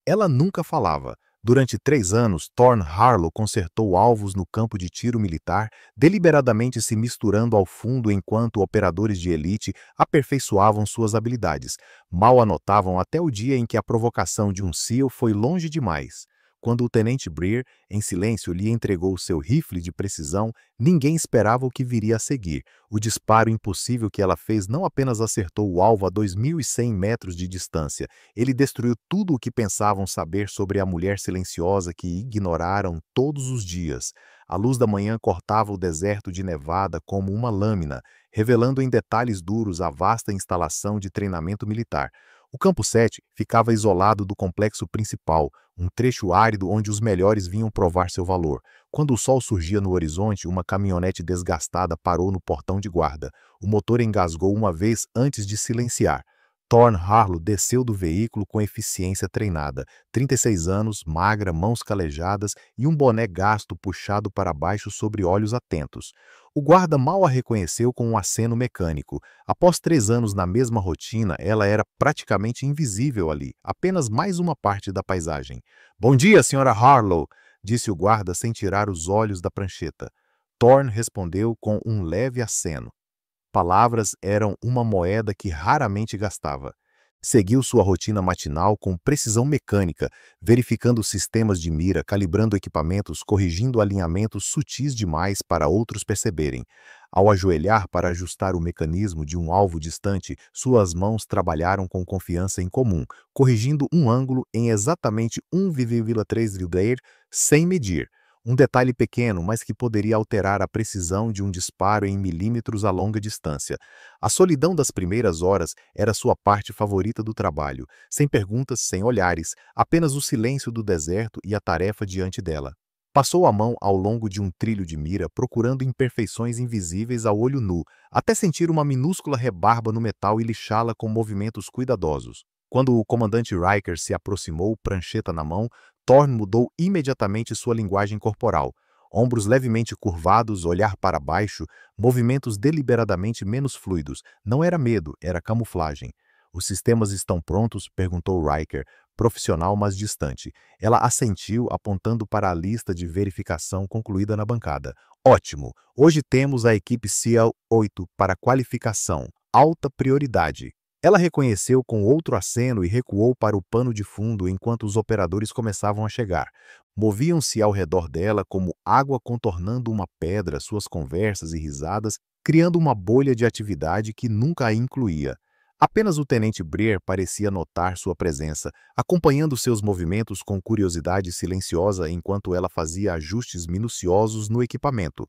Ela nunca falava. Durante 3 anos, Thorne Harlow consertou alvos no campo de tiro militar, deliberadamente se misturando ao fundo enquanto operadores de elite aperfeiçoavam suas habilidades. Mal anotavam até o dia em que a provocação de um SEAL foi longe demais. Quando o tenente Breer, em silêncio, lhe entregou seu rifle de precisão, ninguém esperava o que viria a seguir. O disparo impossível que ela fez não apenas acertou o alvo a 2.100 metros de distância, ele destruiu tudo o que pensavam saber sobre a mulher silenciosa que ignoraram todos os dias. A luz da manhã cortava o deserto de Nevada como uma lâmina, revelando em detalhes duros a vasta instalação de treinamento militar. O Campo 7 ficava isolado do complexo principal, um trecho árido onde os melhores vinham provar seu valor. Quando o sol surgia no horizonte, uma caminhonete desgastada parou no portão de guarda. O motor engasgou uma vez antes de silenciar. Thorne Harlow desceu do veículo com eficiência treinada. 36 anos, magra, mãos calejadas e um boné gasto puxado para baixo sobre olhos atentos. O guarda mal a reconheceu com um aceno mecânico. Após 3 anos na mesma rotina, ela era praticamente invisível ali, apenas mais uma parte da paisagem. "Bom dia, Sra. Harlow", disse o guarda sem tirar os olhos da prancheta. Thorne respondeu com um leve aceno. Palavras eram uma moeda que raramente gastava. Seguiu sua rotina matinal com precisão mecânica, verificando sistemas de mira, calibrando equipamentos, corrigindo alinhamentos sutis demais para outros perceberem. Ao ajoelhar para ajustar o mecanismo de um alvo distante, suas mãos trabalharam com confiança incomum, corrigindo um ângulo em exatamente 1,3 Wilder sem medir. Um detalhe pequeno, mas que poderia alterar a precisão de um disparo em milímetros a longa distância. A solidão das primeiras horas era sua parte favorita do trabalho. Sem perguntas, sem olhares, apenas o silêncio do deserto e a tarefa diante dela. Passou a mão ao longo de um trilho de mira, procurando imperfeições invisíveis ao olho nu, até sentir uma minúscula rebarba no metal e lixá-la com movimentos cuidadosos. Quando o comandante Riker se aproximou, prancheta na mão, Thorne mudou imediatamente sua linguagem corporal. Ombros levemente curvados, olhar para baixo, movimentos deliberadamente menos fluidos. Não era medo, era camuflagem. "Os sistemas estão prontos?", perguntou Riker, profissional mas distante. Ela assentiu, apontando para a lista de verificação concluída na bancada. "Ótimo! Hoje temos a equipe SEAL 8 para qualificação. Alta prioridade." Ela reconheceu com outro aceno e recuou para o pano de fundo enquanto os operadores começavam a chegar. Moviam-se ao redor dela como água contornando uma pedra, suas conversas e risadas, criando uma bolha de atividade que nunca a incluía. Apenas o tenente Breer parecia notar sua presença, acompanhando seus movimentos com curiosidade silenciosa enquanto ela fazia ajustes minuciosos no equipamento.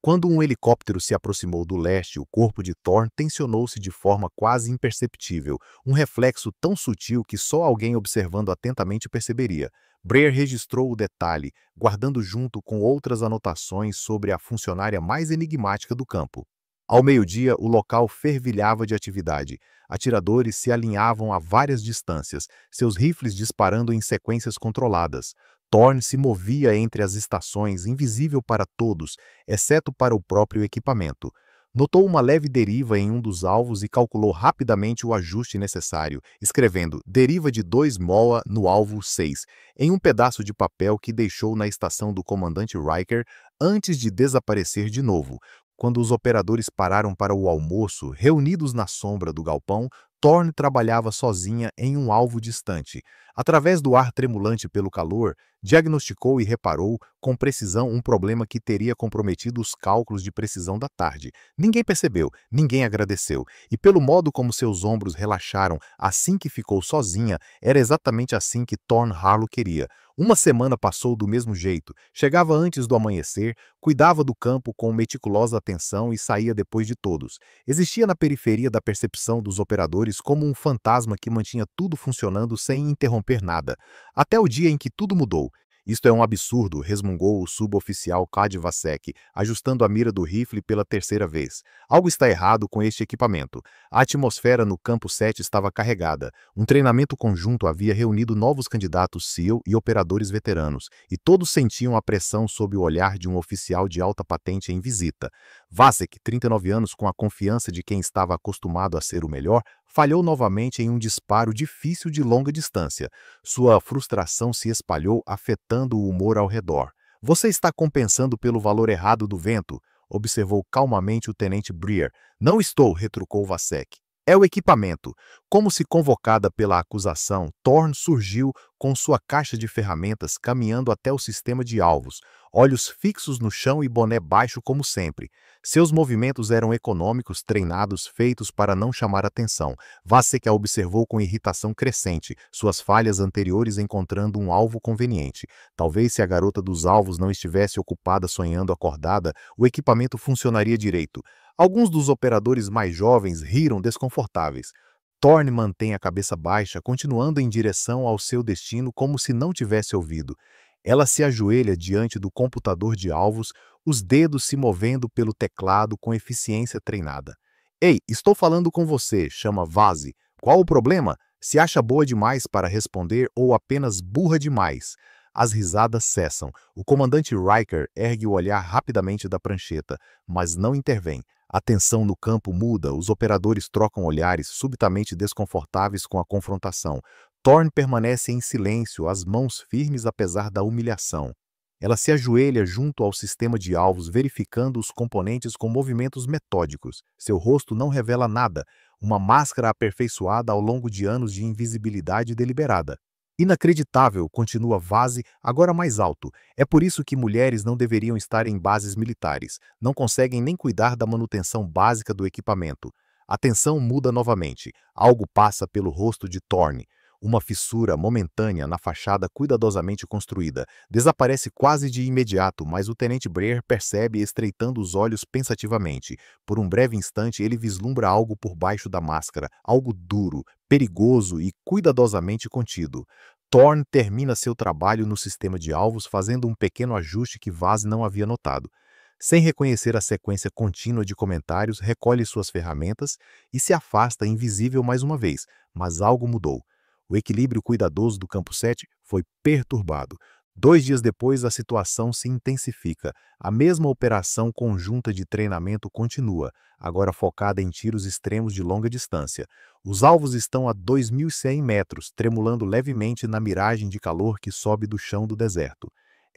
Quando um helicóptero se aproximou do leste, o corpo de Thorne tensionou-se de forma quase imperceptível, um reflexo tão sutil que só alguém observando atentamente perceberia. Breer registrou o detalhe, guardando junto com outras anotações sobre a funcionária mais enigmática do campo. Ao meio-dia, o local fervilhava de atividade. Atiradores se alinhavam a várias distâncias, seus rifles disparando em sequências controladas. Thorne se movia entre as estações, invisível para todos, exceto para o próprio equipamento. Notou uma leve deriva em um dos alvos e calculou rapidamente o ajuste necessário, escrevendo "deriva de 2 MOA no alvo 6", em um pedaço de papel que deixou na estação do comandante Riker antes de desaparecer de novo. Quando os operadores pararam para o almoço, reunidos na sombra do galpão, Thorne trabalhava sozinha em um alvo distante. Através do ar tremulante pelo calor, diagnosticou e reparou com precisão um problema que teria comprometido os cálculos de precisão da tarde. Ninguém percebeu, ninguém agradeceu, e pelo modo como seus ombros relaxaram assim que ficou sozinha, era exatamente assim que Thorne Harlow queria. Uma semana passou do mesmo jeito, chegava antes do amanhecer, cuidava do campo com meticulosa atenção e saía depois de todos. Existia na periferia da percepção dos operadores como um fantasma que mantinha tudo funcionando sem interromper nada. Até o dia em que tudo mudou. "Isto é um absurdo", resmungou o suboficial Kadvasek, ajustando a mira do rifle pela terceira vez. "Algo está errado com este equipamento. A atmosfera no campo 7 estava carregada. Um treinamento conjunto havia reunido novos candidatos SEAL e operadores veteranos, e todos sentiam a pressão sob o olhar de um oficial de alta patente em visita. Vasek, 39 anos com a confiança de quem estava acostumado a ser o melhor, falhou novamente em um disparo difícil de longa distância. Sua frustração se espalhou, afetando o humor ao redor. Você está compensando pelo valor errado do vento, observou calmamente o tenente Breer. Não estou, retrucou Vasek. É o equipamento. Como se convocada pela acusação, Thorne surgiu com sua caixa de ferramentas caminhando até o sistema de alvos, olhos fixos no chão e boné baixo como sempre. Seus movimentos eram econômicos, treinados, feitos para não chamar atenção. Vasek a observou com irritação crescente, suas falhas anteriores encontrando um alvo conveniente. Talvez se a garota dos alvos não estivesse ocupada sonhando acordada, o equipamento funcionaria direito. Alguns dos operadores mais jovens riram desconfortáveis. Thorne mantém a cabeça baixa, continuando em direção ao seu destino como se não tivesse ouvido. Ela se ajoelha diante do computador de alvos, os dedos se movendo pelo teclado com eficiência treinada. Ei, estou falando com você, chama Vase. Qual o problema? Se acha boa demais para responder ou apenas burra demais? As risadas cessam. O comandante Riker ergue o olhar rapidamente da prancheta, mas não intervém. A tensão no campo muda, os operadores trocam olhares, subitamente desconfortáveis com a confrontação. Thorne permanece em silêncio, as mãos firmes apesar da humilhação. Ela se ajoelha junto ao sistema de alvos, verificando os componentes com movimentos metódicos. Seu rosto não revela nada, uma máscara aperfeiçoada ao longo de anos de invisibilidade deliberada. Inacreditável, continua Vase, agora mais alto. É por isso que mulheres não deveriam estar em bases militares. Não conseguem nem cuidar da manutenção básica do equipamento. A tensão muda novamente. Algo passa pelo rosto de Thorne. Uma fissura momentânea na fachada cuidadosamente construída. Desaparece quase de imediato, mas o tenente Breer percebe estreitando os olhos pensativamente. Por um breve instante ele vislumbra algo por baixo da máscara, algo duro, perigoso e cuidadosamente contido. Thorne termina seu trabalho no sistema de alvos fazendo um pequeno ajuste que Vaz não havia notado. Sem reconhecer a sequência contínua de comentários, recolhe suas ferramentas e se afasta invisível mais uma vez, mas algo mudou. O equilíbrio cuidadoso do campo 7 foi perturbado. 2 dias depois, a situação se intensifica. A mesma operação conjunta de treinamento continua, agora focada em tiros extremos de longa distância. Os alvos estão a 2.100 metros, tremulando levemente na miragem de calor que sobe do chão do deserto.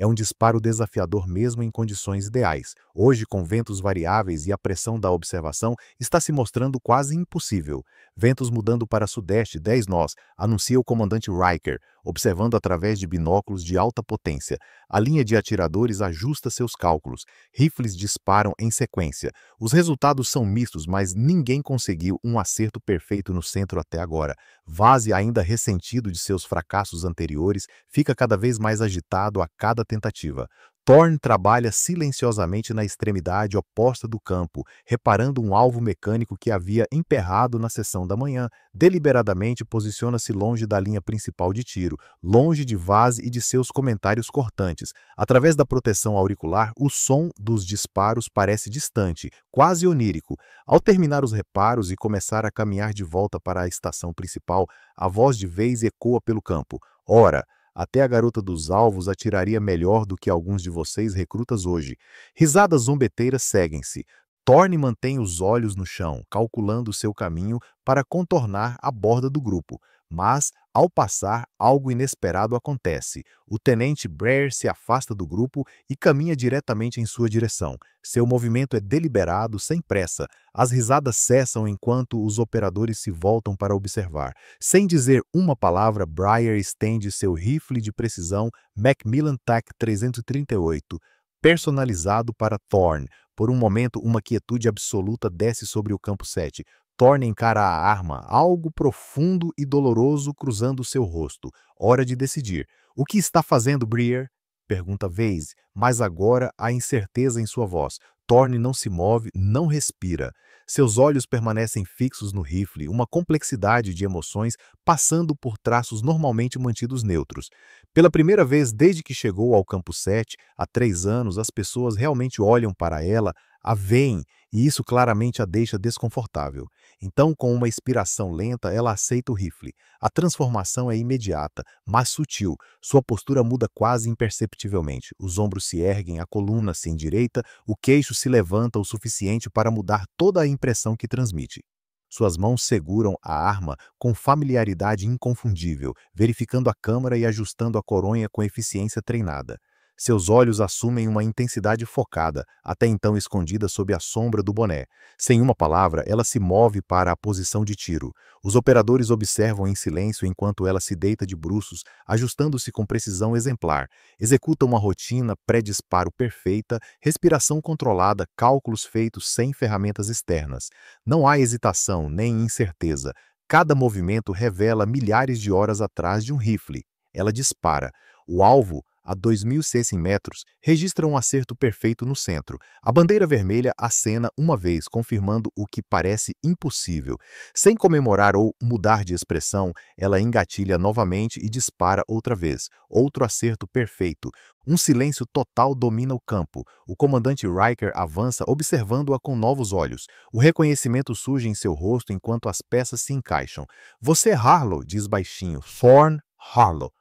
É um disparo desafiador mesmo em condições ideais. Hoje, com ventos variáveis e a pressão da observação, está se mostrando quase impossível. Ventos mudando para sudeste, 10 nós, anuncia o comandante Riker, observando através de binóculos de alta potência. A linha de atiradores ajusta seus cálculos. Rifles disparam em sequência. Os resultados são mistos, mas ninguém conseguiu um acerto perfeito no centro até agora. Vaz, ainda ressentido de seus fracassos anteriores, fica cada vez mais agitado a cada tentativa. Thorne trabalha silenciosamente na extremidade oposta do campo, reparando um alvo mecânico que havia emperrado na sessão da manhã. Deliberadamente posiciona-se longe da linha principal de tiro, longe de Vaz e de seus comentários cortantes. Através da proteção auricular, o som dos disparos parece distante, quase onírico. Ao terminar os reparos e começar a caminhar de volta para a estação principal, a voz de Vaz ecoa pelo campo. Ora, até a garota dos alvos atiraria melhor do que alguns de vocês recrutas hoje. Risadas zombeteiras seguem-se. Thorne mantém os olhos no chão, calculando seu caminho para contornar a borda do grupo. Mas, ao passar, algo inesperado acontece. O tenente Breer se afasta do grupo e caminha diretamente em sua direção. Seu movimento é deliberado, sem pressa. As risadas cessam enquanto os operadores se voltam para observar. Sem dizer uma palavra, Breer estende seu rifle de precisão Macmillan TAC 338, personalizado para Thorne. Por um momento, uma quietude absoluta desce sobre o campo 7. Thorne encara a arma, algo profundo e doloroso cruzando seu rosto. Hora de decidir. O que está fazendo, Breer? Pergunta Vaz, mas agora há incerteza em sua voz. Thorne não se move, não respira. Seus olhos permanecem fixos no rifle, uma complexidade de emoções passando por traços normalmente mantidos neutros. Pela primeira vez desde que chegou ao campo 7, há 3 anos, as pessoas realmente olham para ela, a veem, e isso claramente a deixa desconfortável. Então, com uma expiração lenta, ela aceita o rifle. A transformação é imediata, mas sutil. Sua postura muda quase imperceptivelmente. Os ombros se erguem, a coluna se endireita, o queixo se levanta o suficiente para mudar toda a impressão que transmite. Suas mãos seguram a arma com familiaridade inconfundível, verificando a câmara e ajustando a coronha com eficiência treinada. Seus olhos assumem uma intensidade focada, até então escondida sob a sombra do boné. Sem uma palavra, ela se move para a posição de tiro. Os operadores observam em silêncio enquanto ela se deita de bruços, ajustando-se com precisão exemplar. Executa uma rotina pré-disparo perfeita, respiração controlada, cálculos feitos sem ferramentas externas. Não há hesitação nem incerteza. Cada movimento revela milhares de horas atrás de um rifle. Ela dispara. O alvo, a 2.100 metros, registra um acerto perfeito no centro. A bandeira vermelha acena uma vez, confirmando o que parece impossível. Sem comemorar ou mudar de expressão, ela engatilha novamente e dispara outra vez. Outro acerto perfeito. Um silêncio total domina o campo. O comandante Riker avança, observando-a com novos olhos. O reconhecimento surge em seu rosto enquanto as peças se encaixam. "Você é Harlow", diz baixinho. "Thorn Harlow."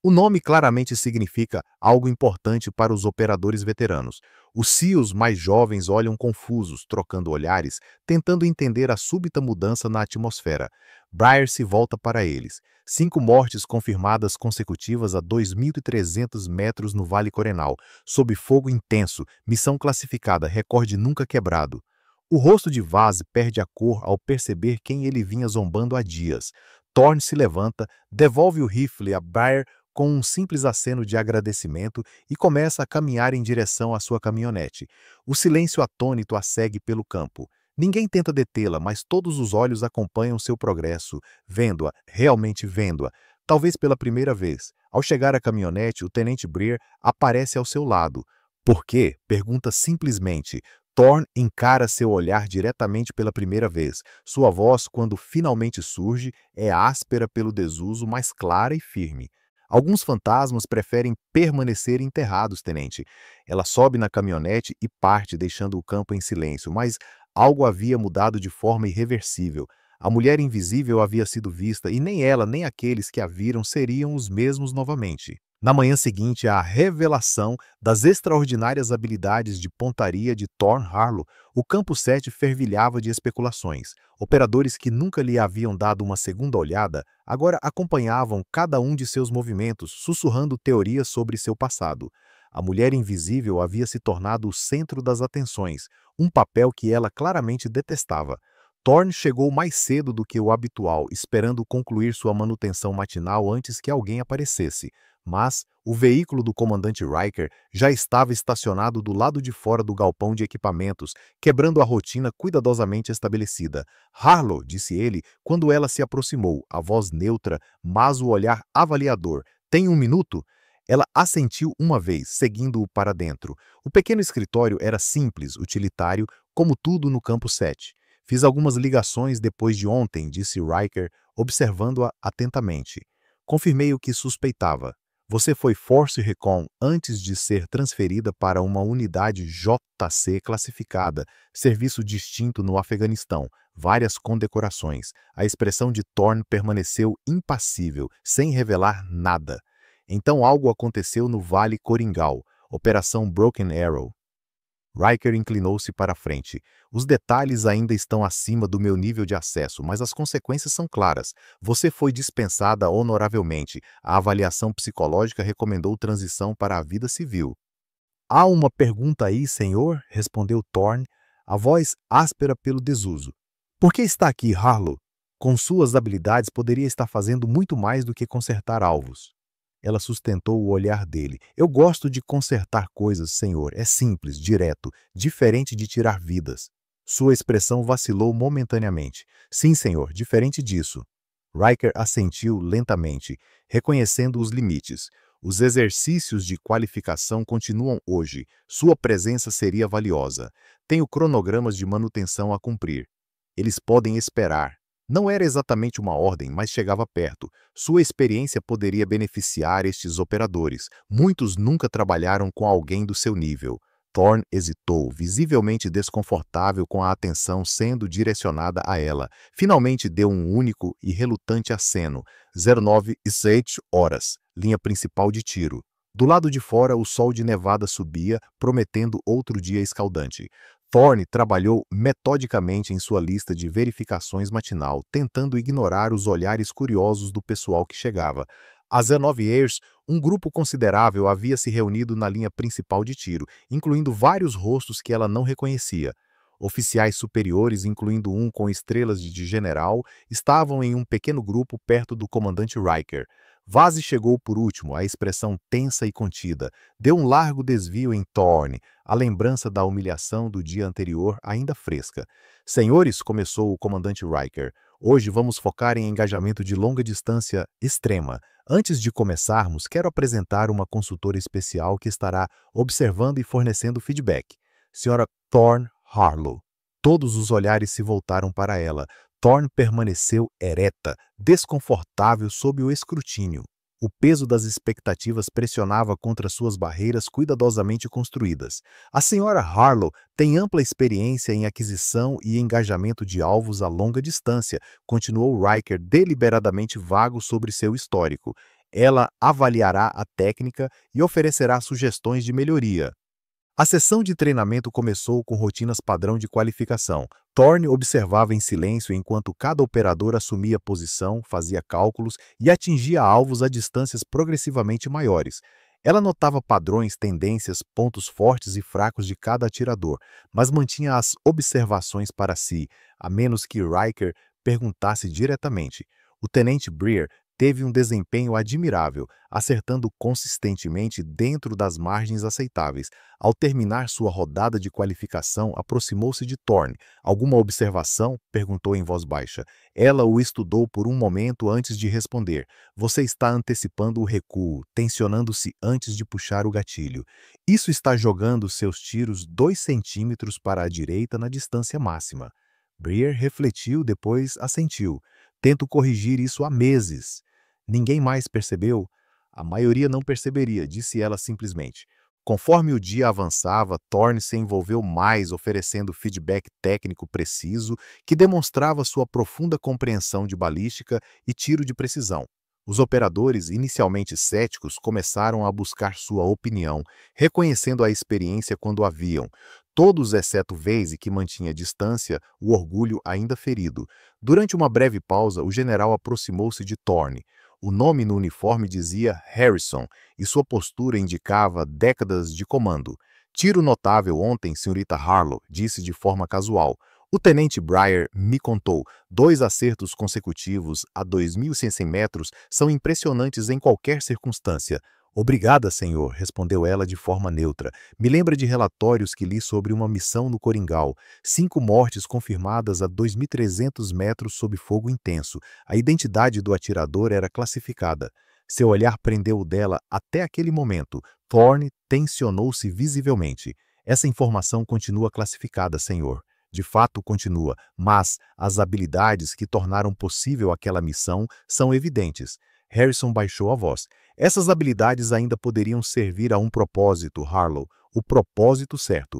O nome claramente significa algo importante para os operadores veteranos. Os SEALs mais jovens olham confusos, trocando olhares, tentando entender a súbita mudança na atmosfera. Breyer se volta para eles. 5 mortes confirmadas consecutivas a 2.300 metros no Vale Corenal, sob fogo intenso, missão classificada, recorde nunca quebrado. O rosto de Vaz perde a cor ao perceber quem ele vinha zombando há dias. Thorn se levanta, devolve o rifle a Breyer com um simples aceno de agradecimento e começa a caminhar em direção à sua caminhonete. O silêncio atônito a segue pelo campo. Ninguém tenta detê-la, mas todos os olhos acompanham seu progresso, vendo-a, realmente vendo-a, talvez pela primeira vez. Ao chegar à caminhonete, o tenente Breer aparece ao seu lado. "Por quê?" pergunta simplesmente. Thorn encara seu olhar diretamente pela primeira vez. Sua voz, quando finalmente surge, é áspera pelo desuso, mas clara e firme. "Alguns fantasmas preferem permanecer enterrados, tenente." Ela sobe na caminhonete e parte, deixando o campo em silêncio, mas algo havia mudado de forma irreversível. A mulher invisível havia sido vista e nem ela nem aqueles que a viram seriam os mesmos novamente. Na manhã seguinte, a revelação das extraordinárias habilidades de pontaria de Thorn Harlow, o Campo 7 fervilhava de especulações. Operadores que nunca lhe haviam dado uma segunda olhada, agora acompanhavam cada um de seus movimentos, sussurrando teorias sobre seu passado. A mulher invisível havia se tornado o centro das atenções, um papel que ela claramente detestava. Thorn chegou mais cedo do que o habitual, esperando concluir sua manutenção matinal antes que alguém aparecesse. Mas o veículo do comandante Riker já estava estacionado do lado de fora do galpão de equipamentos, quebrando a rotina cuidadosamente estabelecida. "Harlow", disse ele, quando ela se aproximou, a voz neutra, mas o olhar avaliador. "Tem um minuto?" Ela assentiu uma vez, seguindo-o para dentro. O pequeno escritório era simples, utilitário, como tudo no Campo 7. "Fiz algumas ligações depois de ontem", disse Riker, observando-a atentamente. "Confirmei o que suspeitava. Você foi Force Recon antes de ser transferida para uma unidade JC classificada, serviço distinto no Afeganistão, várias condecorações." A expressão de Thorn permaneceu impassível, sem revelar nada. "Então algo aconteceu no Vale Coringal, Operação Broken Arrow." Riker inclinou-se para a frente. "Os detalhes ainda estão acima do meu nível de acesso, mas as consequências são claras. Você foi dispensada honoravelmente. A avaliação psicológica recomendou transição para a vida civil." "Há uma pergunta aí, senhor?" respondeu Thorn, a voz áspera pelo desuso. "Por que está aqui, Harlow? Com suas habilidades poderia estar fazendo muito mais do que consertar alvos." Ela sustentou o olhar dele. "Eu gosto de consertar coisas, senhor. É simples, direto, diferente de tirar vidas." Sua expressão vacilou momentaneamente. "Sim, senhor, diferente disso." Riker assentiu lentamente, reconhecendo os limites. "Os exercícios de qualificação continuam hoje. Sua presença seria valiosa. Tenho cronogramas de manutenção a cumprir. Eles podem esperar." Não era exatamente uma ordem, mas chegava perto. Sua experiência poderia beneficiar estes operadores. Muitos nunca trabalharam com alguém do seu nível. Thorn hesitou, visivelmente desconfortável com a atenção sendo direcionada a ela. Finalmente deu um único e relutante aceno. 09h07, linha principal de tiro. Do lado de fora, o sol de nevada subia, prometendo outro dia escaldante. Thorne trabalhou metodicamente em sua lista de verificações matinal, tentando ignorar os olhares curiosos do pessoal que chegava. Às 19 um grupo considerável havia se reunido na linha principal de tiro, incluindo vários rostos que ela não reconhecia. Oficiais superiores, incluindo um com estrelas de general, estavam em um pequeno grupo perto do comandante Riker. Vaz chegou por último, a expressão tensa e contida. Deu um largo desvio em Thorne, a lembrança da humilhação do dia anterior ainda fresca. Senhores, começou o comandante Riker, hoje vamos focar em engajamento de longa distância extrema. Antes de começarmos, quero apresentar uma consultora especial que estará observando e fornecendo feedback. Senhora Thorne Harlow. Todos os olhares se voltaram para ela. Thorne permaneceu ereta, desconfortável sob o escrutínio. O peso das expectativas pressionava contra suas barreiras cuidadosamente construídas. A senhora Harlow tem ampla experiência em aquisição e engajamento de alvos a longa distância, continuou Riker deliberadamente vago sobre seu histórico. Ela avaliará a técnica e oferecerá sugestões de melhoria. A sessão de treinamento começou com rotinas padrão de qualificação. Thorne observava em silêncio enquanto cada operador assumia posição, fazia cálculos e atingia alvos a distâncias progressivamente maiores. Ela notava padrões, tendências, pontos fortes e fracos de cada atirador, mas mantinha as observações para si, a menos que Riker perguntasse diretamente. O tenente Breer teve um desempenho admirável, acertando consistentemente dentro das margens aceitáveis. Ao terminar sua rodada de qualificação, aproximou-se de Thorne. Alguma observação? Perguntou em voz baixa. Ela o estudou por um momento antes de responder. Você está antecipando o recuo, tensionando-se antes de puxar o gatilho. Isso está jogando seus tiros 2 centímetros para a direita na distância máxima. Breer refletiu, depois assentiu. Tento corrigir isso há meses. Ninguém mais percebeu? A maioria não perceberia, disse ela simplesmente. Conforme o dia avançava, Thorne se envolveu mais, oferecendo feedback técnico preciso que demonstrava sua profunda compreensão de balística e tiro de precisão. Os operadores, inicialmente céticos, começaram a buscar sua opinião, reconhecendo a experiência quando a viam. Todos, exceto Vase, que mantinha distância, o orgulho ainda ferido. Durante uma breve pausa, o general aproximou-se de Thorne. O nome no uniforme dizia Harrison, e sua postura indicava décadas de comando. Tiro notável ontem, senhorita Harlow, disse de forma casual. O tenente Breer me contou, 2 acertos consecutivos a 2.100 metros são impressionantes em qualquer circunstância. Obrigada, senhor, respondeu ela de forma neutra. Me lembra de relatórios que li sobre uma missão no Coringal. 5 mortes confirmadas a 2.300 metros sob fogo intenso. A identidade do atirador era classificada. Seu olhar prendeu o dela até aquele momento. Thorne tensionou-se visivelmente. Essa informação continua classificada, senhor. De fato, continua, mas as habilidades que tornaram possível aquela missão são evidentes. Harrison baixou a voz. Essas habilidades ainda poderiam servir a um propósito, Harlow, o propósito certo.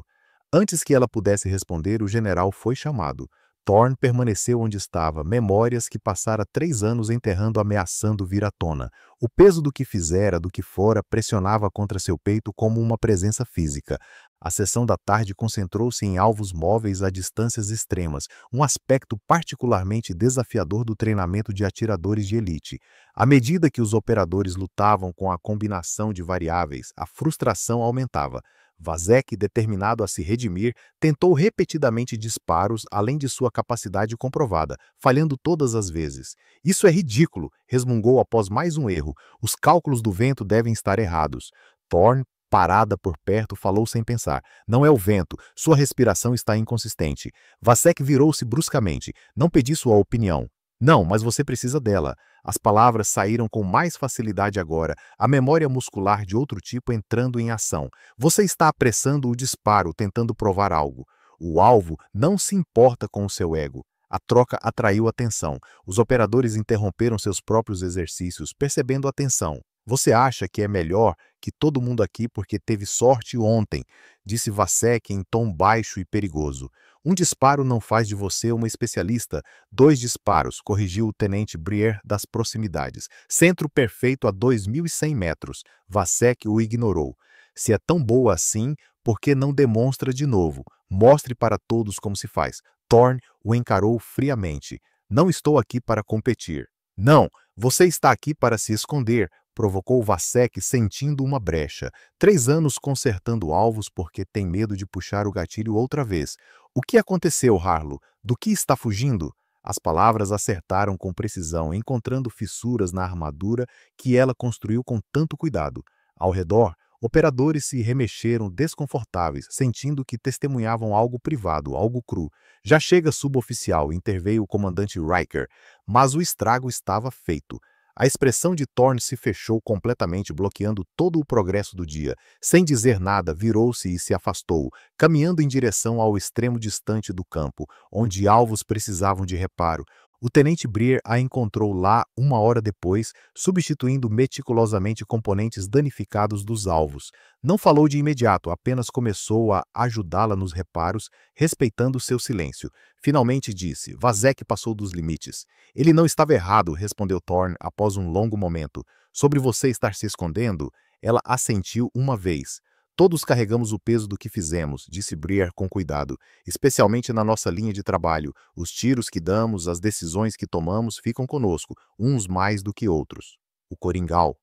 Antes que ela pudesse responder, o general foi chamado. Thorne permaneceu onde estava, memórias que passara 3 anos enterrando ameaçando vir à tona. O peso do que fizera, do que fora, pressionava contra seu peito como uma presença física. A sessão da tarde concentrou-se em alvos móveis a distâncias extremas, um aspecto particularmente desafiador do treinamento de atiradores de elite. À medida que os operadores lutavam com a combinação de variáveis, a frustração aumentava. Vazek, determinado a se redimir, tentou repetidamente disparos além de sua capacidade comprovada, falhando todas as vezes. Isso é ridículo, resmungou após mais um erro. Os cálculos do vento devem estar errados. Thorne, parada por perto, falou sem pensar. Não é o vento, sua respiração está inconsistente. Vazek virou-se bruscamente. Não pedi sua opinião. Não, mas você precisa dela. As palavras saíram com mais facilidade agora, a memória muscular de outro tipo entrando em ação. Você está apressando o disparo, tentando provar algo. O alvo não se importa com o seu ego. A troca atraiu atenção. Os operadores interromperam seus próprios exercícios, percebendo a tensão. Você acha que é melhor que todo mundo aqui porque teve sorte ontem, disse Vazek em tom baixo e perigoso. Um disparo não faz de você uma especialista. 2 disparos, corrigiu o tenente Breer das proximidades. Centro perfeito a 2.100 metros. Vazek o ignorou. Se é tão boa assim, por que não demonstra de novo? Mostre para todos como se faz. Thorne o encarou friamente. Não estou aqui para competir. Não, você está aqui para se esconder, provocou Vasek sentindo uma brecha. 3 anos consertando alvos porque tem medo de puxar o gatilho outra vez. O que aconteceu, Harlow? Do que está fugindo? As palavras acertaram com precisão, encontrando fissuras na armadura que ela construiu com tanto cuidado. Ao redor, operadores se remexeram desconfortáveis, sentindo que testemunhavam algo privado, algo cru. Já chega, suboficial, interveio o comandante Riker, mas o estrago estava feito. A expressão de Thorne se fechou completamente, bloqueando todo o progresso do dia. Sem dizer nada, virou-se e se afastou, caminhando em direção ao extremo distante do campo, onde alvos precisavam de reparo. O tenente Breer a encontrou lá 1 hora depois, substituindo meticulosamente componentes danificados dos alvos. Não falou de imediato, apenas começou a ajudá-la nos reparos, respeitando seu silêncio. Finalmente disse: Vasek passou dos limites. Ele não estava errado, respondeu Thorne após um longo momento. Sobre você estar se escondendo, ela assentiu uma vez. Todos carregamos o peso do que fizemos, disse Breer com cuidado, especialmente na nossa linha de trabalho. Os tiros que damos, as decisões que tomamos ficam conosco, uns mais do que outros. O Coringal.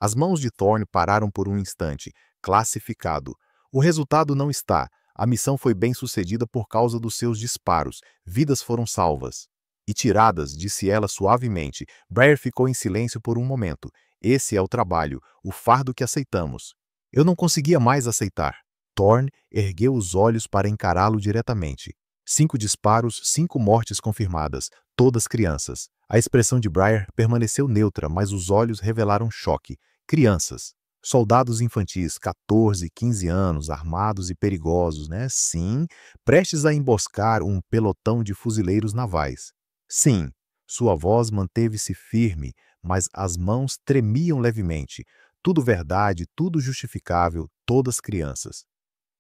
As mãos de Thorne pararam por um instante. Classificado. O resultado não está. A missão foi bem sucedida por causa dos seus disparos. Vidas foram salvas. E tiradas, disse ela suavemente. Breer ficou em silêncio por um momento. Esse é o trabalho, o fardo que aceitamos. Eu não conseguia mais aceitar. Thorne ergueu os olhos para encará-lo diretamente. 5 disparos, 5 mortes confirmadas, todas crianças. A expressão de Breer permaneceu neutra, mas os olhos revelaram choque. Crianças. Soldados infantis, 14, 15 anos, armados e perigosos, né? Sim, prestes a emboscar um pelotão de fuzileiros navais. Sim, sua voz manteve-se firme, mas as mãos tremiam levemente. Tudo verdade, tudo justificável, todas crianças.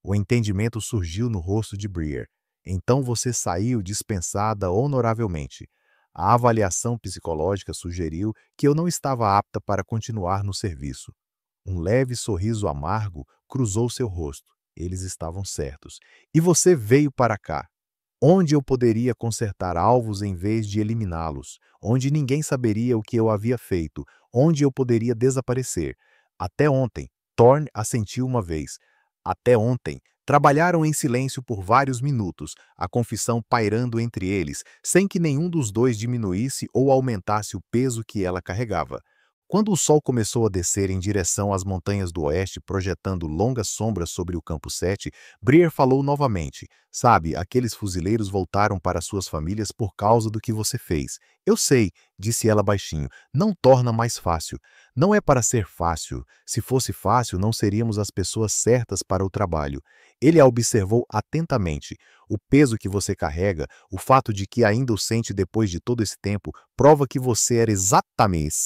O entendimento surgiu no rosto de Breer. Então você saiu dispensada honoravelmente. A avaliação psicológica sugeriu que eu não estava apta para continuar no serviço. Um leve sorriso amargo cruzou seu rosto. Eles estavam certos. E você veio para cá, onde eu poderia consertar alvos em vez de eliminá-los, onde ninguém saberia o que eu havia feito, onde eu poderia desaparecer. Até ontem, Thorne assentiu uma vez. Até ontem, trabalharam em silêncio por vários minutos, a confissão pairando entre eles, sem que nenhum dos dois diminuísse ou aumentasse o peso que ela carregava. Quando o sol começou a descer em direção às montanhas do oeste, projetando longas sombras sobre o campo 7, Breer falou novamente. Sabe, aqueles fuzileiros voltaram para suas famílias por causa do que você fez. Eu sei, disse ela baixinho, não torna mais fácil. Não é para ser fácil. Se fosse fácil, não seríamos as pessoas certas para o trabalho. Ele a observou atentamente. O peso que você carrega, o fato de que ainda o sente depois de todo esse tempo, prova que você era exatamente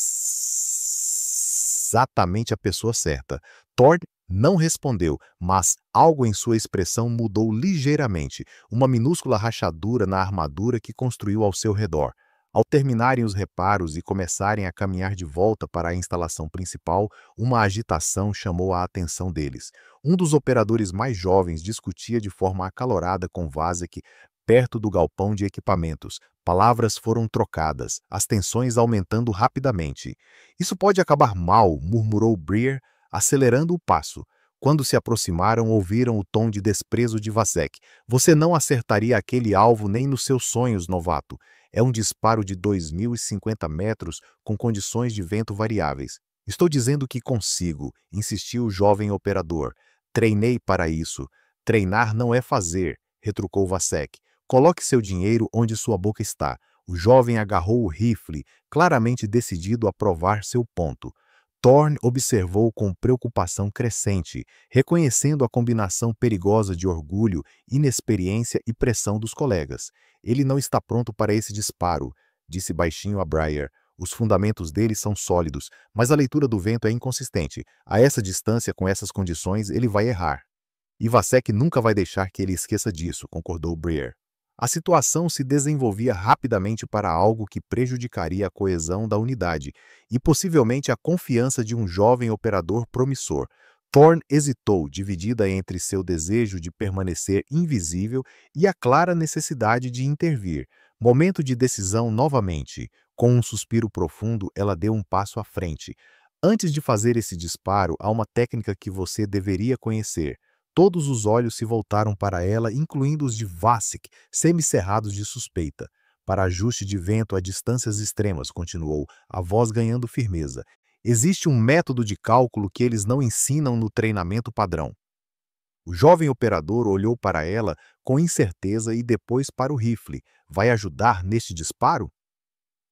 a pessoa certa. Thorne não respondeu, mas algo em sua expressão mudou ligeiramente, uma minúscula rachadura na armadura que construiu ao seu redor. Ao terminarem os reparos e começarem a caminhar de volta para a instalação principal, uma agitação chamou a atenção deles. Um dos operadores mais jovens discutia de forma acalorada com Vasek perto do galpão de equipamentos. Palavras foram trocadas, as tensões aumentando rapidamente. Isso pode acabar mal, murmurou Breer, acelerando o passo. Quando se aproximaram, ouviram o tom de desprezo de Vasek. Você não acertaria aquele alvo nem nos seus sonhos, novato. É um disparo de 2.050 metros com condições de vento variáveis. Estou dizendo que consigo, insistiu o jovem operador. Treinei para isso. Treinar não é fazer, retrucou Vasek. Coloque seu dinheiro onde sua boca está. O jovem agarrou o rifle, claramente decidido a provar seu ponto. Thorne observou com preocupação crescente, reconhecendo a combinação perigosa de orgulho, inexperiência e pressão dos colegas. Ele não está pronto para esse disparo, disse baixinho a Breer. Os fundamentos dele são sólidos, mas a leitura do vento é inconsistente. A essa distância, com essas condições, ele vai errar. E Vasek nunca vai deixar que ele esqueça disso, concordou Breer. A situação se desenvolvia rapidamente para algo que prejudicaria a coesão da unidade e possivelmente a confiança de um jovem operador promissor. Thorne hesitou, dividida entre seu desejo de permanecer invisível e a clara necessidade de intervir. Momento de decisão novamente. Com um suspiro profundo, ela deu um passo à frente. Antes de fazer esse disparo, há uma técnica que você deveria conhecer. Todos os olhos se voltaram para ela, incluindo os de Vassik, semicerrados de suspeita. Para ajuste de vento a distâncias extremas, continuou, a voz ganhando firmeza. Existe um método de cálculo que eles não ensinam no treinamento padrão. O jovem operador olhou para ela com incerteza e depois para o rifle. Vai ajudar neste disparo?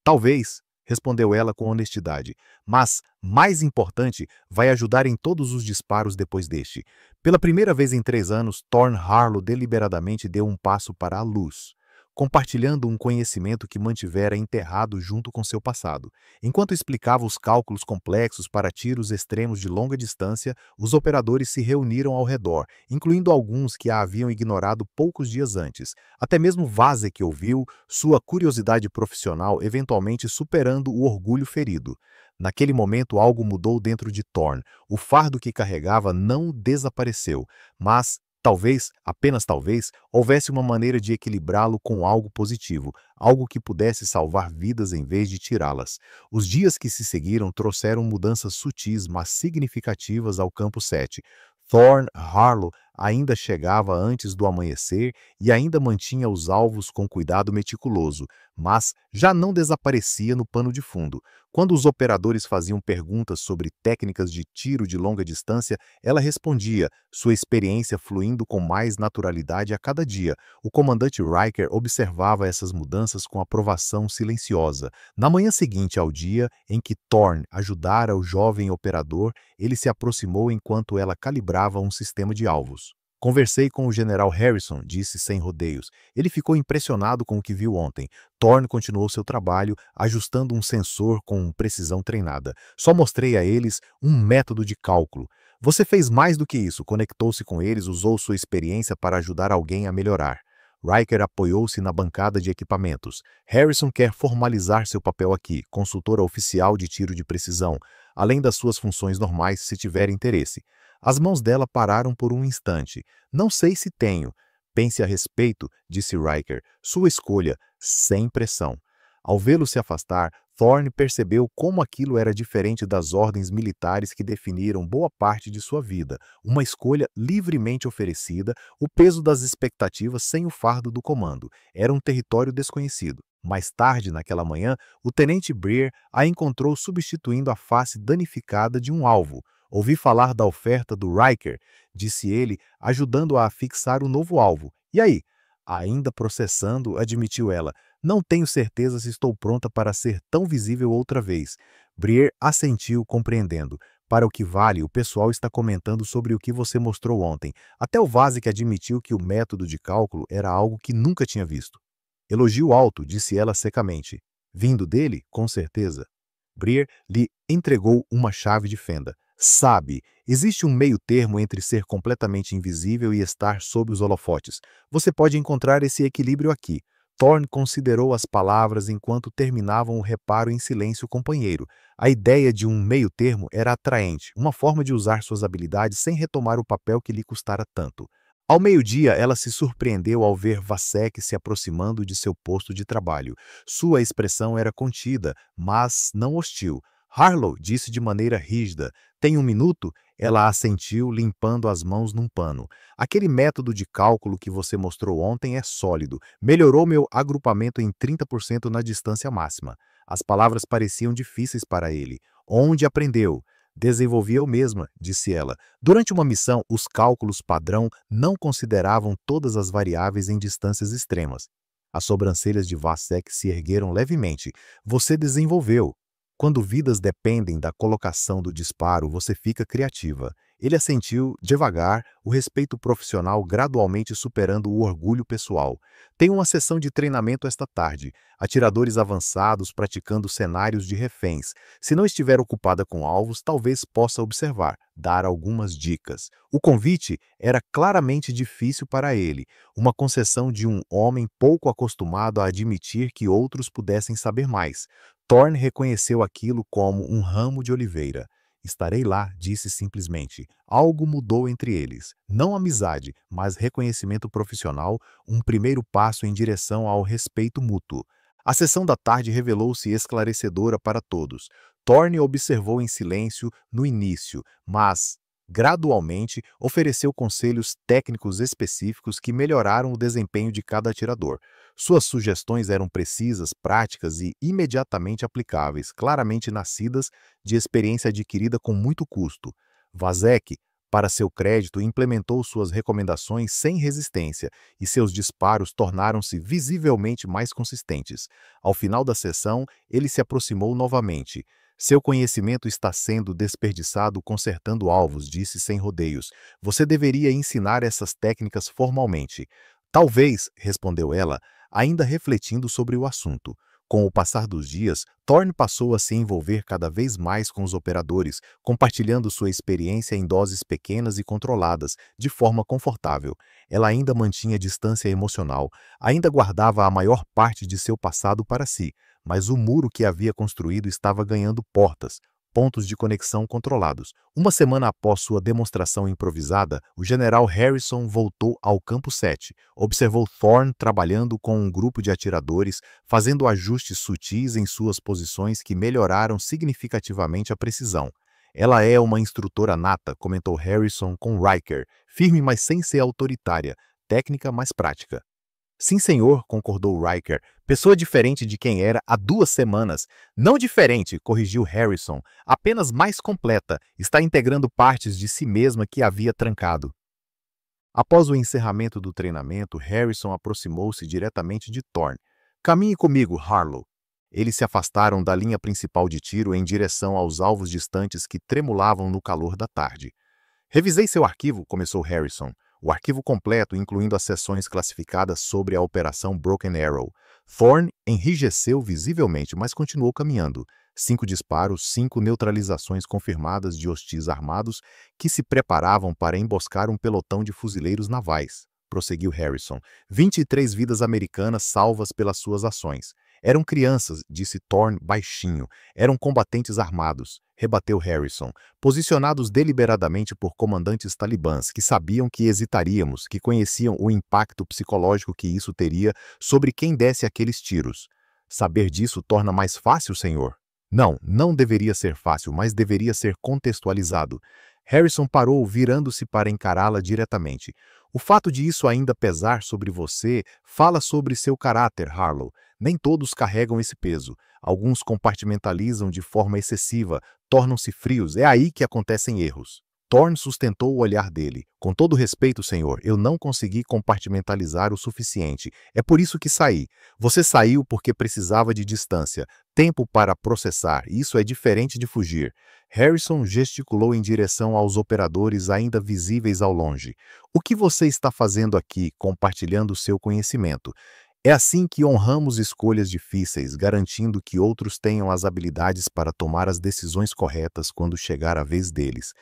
Talvez, respondeu ela com honestidade, mas, mais importante, vai ajudar em todos os disparos depois deste. Pela primeira vez em 3 anos, Thorne Harlow deliberadamente deu um passo para a luz, compartilhando um conhecimento que mantivera enterrado junto com seu passado. Enquanto explicava os cálculos complexos para tiros extremos de longa distância, os operadores se reuniram ao redor, incluindo alguns que a haviam ignorado poucos dias antes. Até mesmo Vasek ouviu, sua curiosidade profissional eventualmente superando o orgulho ferido. Naquele momento algo mudou dentro de Thorne. O fardo que carregava não desapareceu, mas talvez, apenas talvez, houvesse uma maneira de equilibrá-lo com algo positivo, algo que pudesse salvar vidas em vez de tirá-las. Os dias que se seguiram trouxeram mudanças sutis, mas significativas ao Campo 7. Thorne Harlow ainda chegava antes do amanhecer e ainda mantinha os alvos com cuidado meticuloso, mas já não desaparecia no pano de fundo. Quando os operadores faziam perguntas sobre técnicas de tiro de longa distância, ela respondia, sua experiência fluindo com mais naturalidade a cada dia. O comandante Riker observava essas mudanças com aprovação silenciosa. Na manhã seguinte ao dia em que Thorne ajudara o jovem operador, ele se aproximou enquanto ela calibrava um sistema de alvos. Conversei com o General Harrison, disse sem rodeios. Ele ficou impressionado com o que viu ontem. Thorne continuou seu trabalho, ajustando um sensor com precisão treinada. Só mostrei a eles um método de cálculo. Você fez mais do que isso, conectou-se com eles, usou sua experiência para ajudar alguém a melhorar. Riker apoiou-se na bancada de equipamentos. Harrison quer formalizar seu papel aqui, consultora oficial de tiro de precisão, além das suas funções normais, se tiver interesse. As mãos dela pararam por um instante. Não sei se tenho. Pense a respeito, disse Riker. Sua escolha, sem pressão. Ao vê-lo se afastar, Thorne percebeu como aquilo era diferente das ordens militares que definiram boa parte de sua vida. Uma escolha livremente oferecida, o peso das expectativas sem o fardo do comando. Era um território desconhecido. Mais tarde, naquela manhã, o tenente Breer a encontrou substituindo a face danificada de um alvo. Ouvi falar da oferta do Riker, disse ele, ajudando-a a fixar o novo alvo. E aí? Ainda processando, admitiu ela. Não tenho certeza se estou pronta para ser tão visível outra vez. Breer assentiu, compreendendo. Para o que vale, o pessoal está comentando sobre o que você mostrou ontem. Até o Vasek admitiu que o método de cálculo era algo que nunca tinha visto. Elogio alto, disse ela secamente. Vindo dele, com certeza. Breer lhe entregou uma chave de fenda. Sabe, existe um meio termo entre ser completamente invisível e estar sob os holofotes. Você pode encontrar esse equilíbrio aqui. Thorne considerou as palavras enquanto terminavam o reparo em silêncio companheiro. A ideia de um meio termo era atraente, uma forma de usar suas habilidades sem retomar o papel que lhe custara tanto. Ao meio-dia, ela se surpreendeu ao ver Vasek se aproximando de seu posto de trabalho. Sua expressão era contida, mas não hostil. Harlow disse de maneira rígida. Tem um minuto? Ela assentiu, limpando as mãos num pano. Aquele método de cálculo que você mostrou ontem é sólido. Melhorou meu agrupamento em 30% na distância máxima. As palavras pareciam difíceis para ele. Onde aprendeu? Desenvolvi eu mesma, disse ela. Durante uma missão, os cálculos padrão não consideravam todas as variáveis em distâncias extremas. As sobrancelhas de Vasek se ergueram levemente. Você desenvolveu. Quando vidas dependem da colocação do disparo, você fica criativa. Ele assentiu, devagar, o respeito profissional gradualmente superando o orgulho pessoal. Tem uma sessão de treinamento esta tarde. Atiradores avançados praticando cenários de reféns. Se não estiver ocupada com alvos, talvez possa observar, dar algumas dicas. O convite era claramente difícil para ele. Uma concessão de um homem pouco acostumado a admitir que outros pudessem saber mais. Thorne reconheceu aquilo como um ramo de oliveira. Estarei lá, disse simplesmente. Algo mudou entre eles. Não amizade, mas reconhecimento profissional, um primeiro passo em direção ao respeito mútuo. A sessão da tarde revelou-se esclarecedora para todos. Thorne observou em silêncio no início, mas, gradualmente, ofereceu conselhos técnicos específicos que melhoraram o desempenho de cada atirador. Suas sugestões eram precisas, práticas e imediatamente aplicáveis, claramente nascidas de experiência adquirida com muito custo. Vazek, para seu crédito, implementou suas recomendações sem resistência e seus disparos tornaram-se visivelmente mais consistentes. Ao final da sessão, ele se aproximou novamente. Seu conhecimento está sendo desperdiçado consertando alvos, disse sem rodeios. Você deveria ensinar essas técnicas formalmente. Talvez, respondeu ela, ainda refletindo sobre o assunto. Com o passar dos dias, Thorne passou a se envolver cada vez mais com os operadores, compartilhando sua experiência em doses pequenas e controladas, de forma confortável. Ela ainda mantinha distância emocional, ainda guardava a maior parte de seu passado para si, mas o muro que havia construído estava ganhando portas, pontos de conexão controlados. Uma semana após sua demonstração improvisada, o general Harrison voltou ao Campo 7. Observou Thorne trabalhando com um grupo de atiradores, fazendo ajustes sutis em suas posições que melhoraram significativamente a precisão. Ela é uma instrutora nata, comentou Harrison com Riker, firme mas sem ser autoritária, técnica mas prática. Sim, senhor, concordou Riker. Pessoa diferente de quem era há 2 semanas. Não diferente, corrigiu Harrison. Apenas mais completa. Está integrando partes de si mesma que havia trancado. Após o encerramento do treinamento, Harrison aproximou-se diretamente de Thorne. Caminhe comigo, Harlow. Eles se afastaram da linha principal de tiro em direção aos alvos distantes que tremulavam no calor da tarde. Revisei seu arquivo, começou Harrison. O arquivo completo, incluindo as seções classificadas sobre a Operação Broken Arrow. Thorne enrijeceu visivelmente, mas continuou caminhando. 5 disparos, 5 neutralizações confirmadas de hostis armados que se preparavam para emboscar um pelotão de fuzileiros navais. Prosseguiu Harrison. 23 vidas americanas salvas pelas suas ações. Eram crianças, disse Thorne baixinho. Eram combatentes armados, rebateu Harrison, posicionados deliberadamente por comandantes talibãs que sabiam que hesitaríamos, que conheciam o impacto psicológico que isso teria sobre quem desse aqueles tiros. Saber disso torna mais fácil, senhor? Não, não deveria ser fácil, mas deveria ser contextualizado. Harrison parou, virando-se para encará-la diretamente. O fato de isso ainda pesar sobre você fala sobre seu caráter, Harlow. Nem todos carregam esse peso. Alguns compartimentalizam de forma excessiva, tornam-se frios. É aí que acontecem erros. Thorne sustentou o olhar dele. Com todo respeito, senhor, eu não consegui compartimentalizar o suficiente. É por isso que saí. Você saiu porque precisava de distância, tempo para processar. Isso é diferente de fugir. Harrison gesticulou em direção aos operadores ainda visíveis ao longe. O que você está fazendo aqui, compartilhando seu conhecimento? É assim que honramos escolhas difíceis, garantindo que outros tenham as habilidades para tomar as decisões corretas quando chegar a vez deles.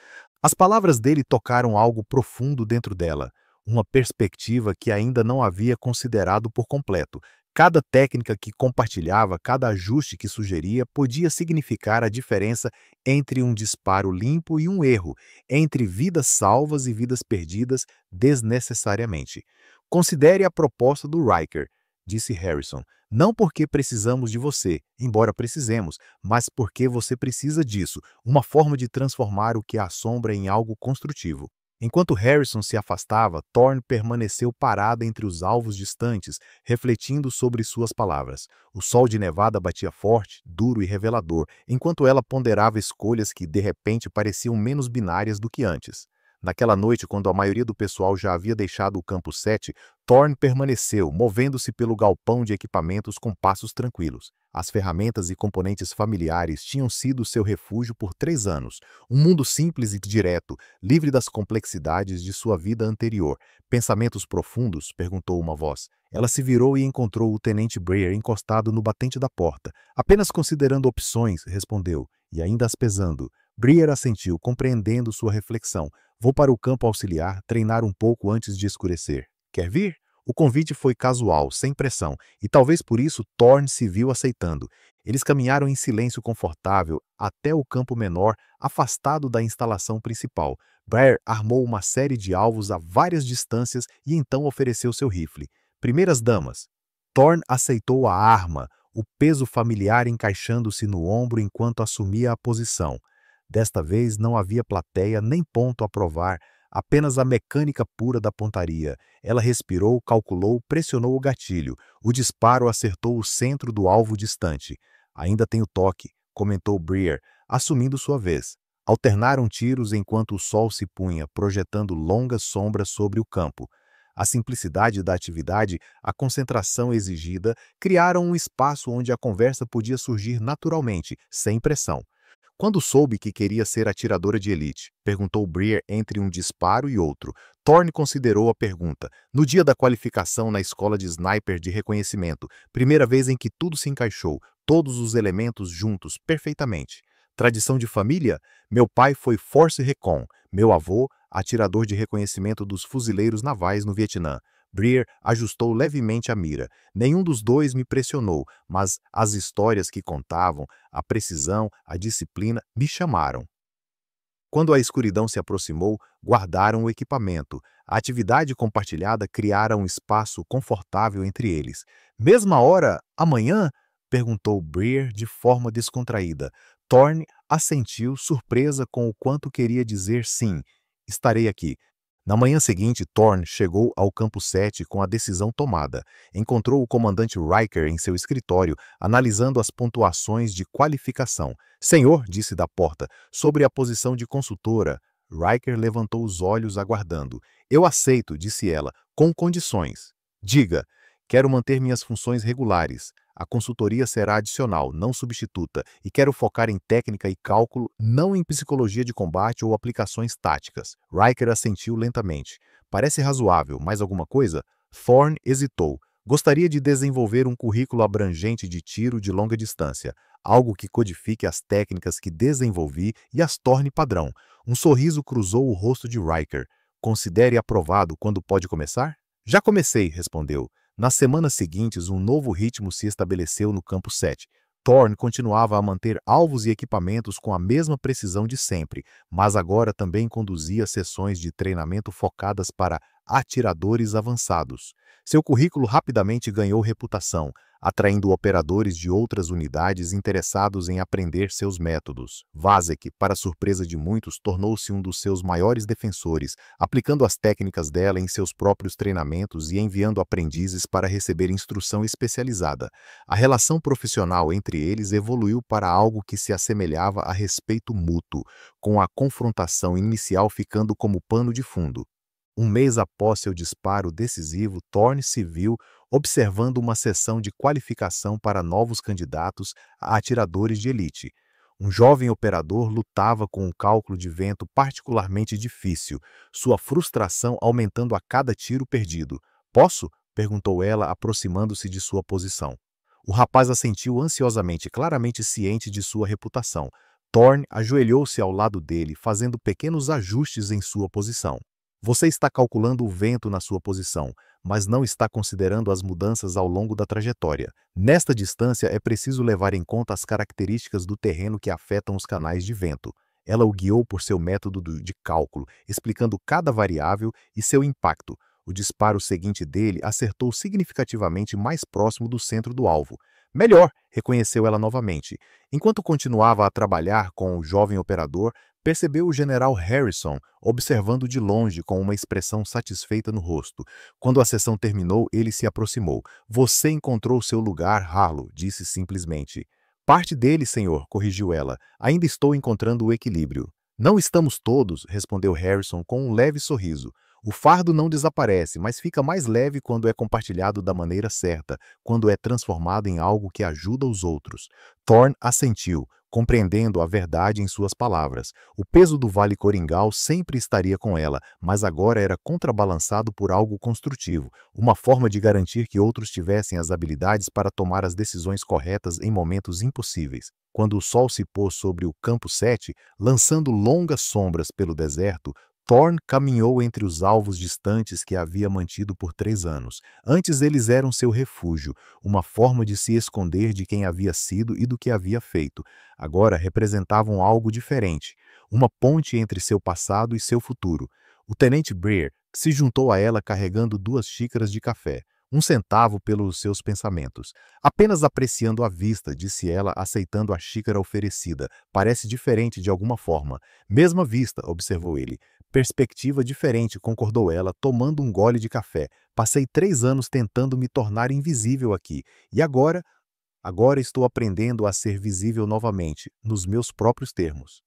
As palavras dele tocaram algo profundo dentro dela, uma perspectiva que ainda não havia considerado por completo. Cada técnica que compartilhava, cada ajuste que sugeria, podia significar a diferença entre um disparo limpo e um erro, entre vidas salvas e vidas perdidas desnecessariamente. Considere a proposta do Riker, disse Harrison, não porque precisamos de você, embora precisemos, mas porque você precisa disso, uma forma de transformar o que assombra em algo construtivo. Enquanto Harrison se afastava, Thorne permaneceu parada entre os alvos distantes, refletindo sobre suas palavras. O sol de Nevada batia forte, duro e revelador, enquanto ela ponderava escolhas que, de repente, pareciam menos binárias do que antes. Naquela noite, quando a maioria do pessoal já havia deixado o Campo 7, Thorne permaneceu, movendo-se pelo galpão de equipamentos com passos tranquilos. As ferramentas e componentes familiares tinham sido seu refúgio por 3 anos. Um mundo simples e direto, livre das complexidades de sua vida anterior. Pensamentos profundos? Perguntou uma voz. Ela se virou e encontrou o tenente Breyer encostado no batente da porta. Apenas considerando opções, respondeu, e ainda as pesando. Breyer assentiu, compreendendo sua reflexão. Vou para o campo auxiliar, treinar um pouco antes de escurecer. Quer vir? O convite foi casual, sem pressão, e talvez por isso Thorne se viu aceitando. Eles caminharam em silêncio confortável até o campo menor, afastado da instalação principal. Briar armou uma série de alvos a várias distâncias e então ofereceu seu rifle. Primeiras damas. Thorne aceitou a arma, o peso familiar encaixando-se no ombro enquanto assumia a posição. Desta vez não havia plateia nem ponto a provar, apenas a mecânica pura da pontaria. Ela respirou, calculou, pressionou o gatilho. O disparo acertou o centro do alvo distante. Ainda tem o toque, comentou Briar, assumindo sua vez. Alternaram tiros enquanto o sol se punha, projetando longas sombras sobre o campo. A simplicidade da atividade, a concentração exigida, criaram um espaço onde a conversa podia surgir naturalmente, sem pressão. Quando soube que queria ser atiradora de elite? Perguntou Briar entre um disparo e outro. Thorne considerou a pergunta. No dia da qualificação na escola de sniper de reconhecimento, primeira vez em que tudo se encaixou, todos os elementos juntos, perfeitamente. Tradição de família? Meu pai foi Force Recon, meu avô, atirador de reconhecimento dos fuzileiros navais no Vietnã. Briar ajustou levemente a mira. Nenhum dos dois me pressionou, mas as histórias que contavam, a precisão, a disciplina, me chamaram. Quando a escuridão se aproximou, guardaram o equipamento. A atividade compartilhada criara um espaço confortável entre eles. Mesma hora, amanhã? Perguntou Briar de forma descontraída. Thorne assentiu, surpresa com o quanto queria dizer sim. Estarei aqui. Na manhã seguinte, Thorne chegou ao Campo 7 com a decisão tomada. Encontrou o comandante Riker em seu escritório, analisando as pontuações de qualificação. Senhor, disse da porta, sobre a posição de consultora. Riker levantou os olhos aguardando. Eu aceito, disse ela, com condições. Diga, quero manter minhas funções regulares. A consultoria será adicional, não substituta, e quero focar em técnica e cálculo, não em psicologia de combate ou aplicações táticas. Riker assentiu lentamente. Parece razoável, mais alguma coisa? Thorne hesitou. Gostaria de desenvolver um currículo abrangente de tiro de longa distância, algo que codifique as técnicas que desenvolvi e as torne padrão. Um sorriso cruzou o rosto de Riker. Considere aprovado quando pode começar? Já comecei, respondeu. Nas semanas seguintes, um novo ritmo se estabeleceu no Campo 7. Thorne continuava a manter alvos e equipamentos com a mesma precisão de sempre, mas agora também conduzia sessões de treinamento focadas para atiradores avançados. Seu currículo rapidamente ganhou reputação, atraindo operadores de outras unidades interessados em aprender seus métodos. Vazek, para surpresa de muitos, tornou-se um dos seus maiores defensores, aplicando as técnicas dela em seus próprios treinamentos e enviando aprendizes para receber instrução especializada. A relação profissional entre eles evoluiu para algo que se assemelhava a respeito mútuo, com a confrontação inicial ficando como pano de fundo. Um mês após seu disparo decisivo, Thorne se viu observando uma sessão de qualificação para novos candidatos a atiradores de elite. Um jovem operador lutava com um cálculo de vento particularmente difícil, sua frustração aumentando a cada tiro perdido. Posso? Perguntou ela, aproximando-se de sua posição. O rapaz assentiu ansiosamente, claramente ciente de sua reputação. Thorne ajoelhou-se ao lado dele, fazendo pequenos ajustes em sua posição. Você está calculando o vento na sua posição, mas não está considerando as mudanças ao longo da trajetória. Nesta distância, é preciso levar em conta as características do terreno que afetam os canais de vento. Ela o guiou por seu método de cálculo, explicando cada variável e seu impacto. O disparo seguinte dele acertou significativamente mais próximo do centro do alvo. Melhor, reconheceu ela novamente. Enquanto continuava a trabalhar com o jovem operador, percebeu o general Harrison observando de longe com uma expressão satisfeita no rosto. Quando a sessão terminou, ele se aproximou. Você encontrou seu lugar, Harlow, disse simplesmente. Parte dele, senhor, corrigiu ela. Ainda estou encontrando o equilíbrio. Não estamos todos, respondeu Harrison com um leve sorriso. O fardo não desaparece, mas fica mais leve quando é compartilhado da maneira certa, quando é transformado em algo que ajuda os outros. Thorne assentiu, compreendendo a verdade em suas palavras. O peso do Vale Coringal sempre estaria com ela, mas agora era contrabalançado por algo construtivo, uma forma de garantir que outros tivessem as habilidades para tomar as decisões corretas em momentos impossíveis. Quando o sol se pôs sobre o Campo 7, lançando longas sombras pelo deserto, Thorne caminhou entre os alvos distantes que havia mantido por 3 anos. Antes eles eram seu refúgio, uma forma de se esconder de quem havia sido e do que havia feito. Agora representavam algo diferente, uma ponte entre seu passado e seu futuro. O tenente Breer se juntou a ela carregando 2 xícaras de café. 1 centavo pelos seus pensamentos. Apenas apreciando a vista, disse ela, aceitando a xícara oferecida. Parece diferente de alguma forma. Mesma vista, observou ele. Perspectiva diferente, concordou ela, tomando um gole de café. Passei 3 anos tentando me tornar invisível aqui. E agora? Agora estou aprendendo a ser visível novamente, nos meus próprios termos.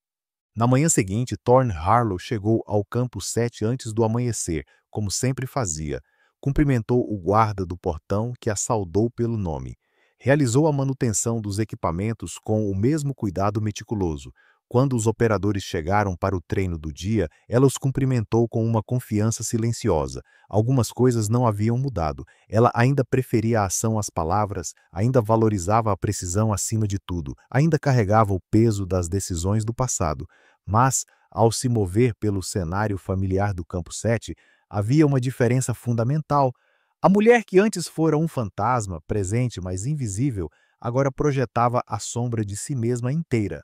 Na manhã seguinte, Thorne Harlow chegou ao campo 7 antes do amanhecer, como sempre fazia. Cumprimentou o guarda do portão, que a saudou pelo nome. Realizou a manutenção dos equipamentos com o mesmo cuidado meticuloso. Quando os operadores chegaram para o treino do dia, ela os cumprimentou com uma confiança silenciosa. Algumas coisas não haviam mudado. Ela ainda preferia a ação às palavras, ainda valorizava a precisão acima de tudo, ainda carregava o peso das decisões do passado. Mas, ao se mover pelo cenário familiar do Campo 7, havia uma diferença fundamental. A mulher que antes fora um fantasma, presente mas invisível, agora projetava a sombra de si mesma inteira.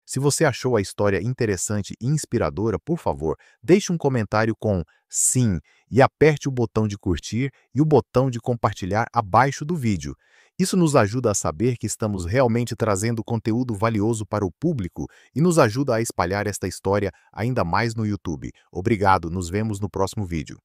Se você achou a história interessante e inspiradora, por favor, deixe um comentário com sim e aperte o botão de curtir e o botão de compartilhar abaixo do vídeo. Isso nos ajuda a saber que estamos realmente trazendo conteúdo valioso para o público e nos ajuda a espalhar esta história ainda mais no YouTube. Obrigado, nos vemos no próximo vídeo.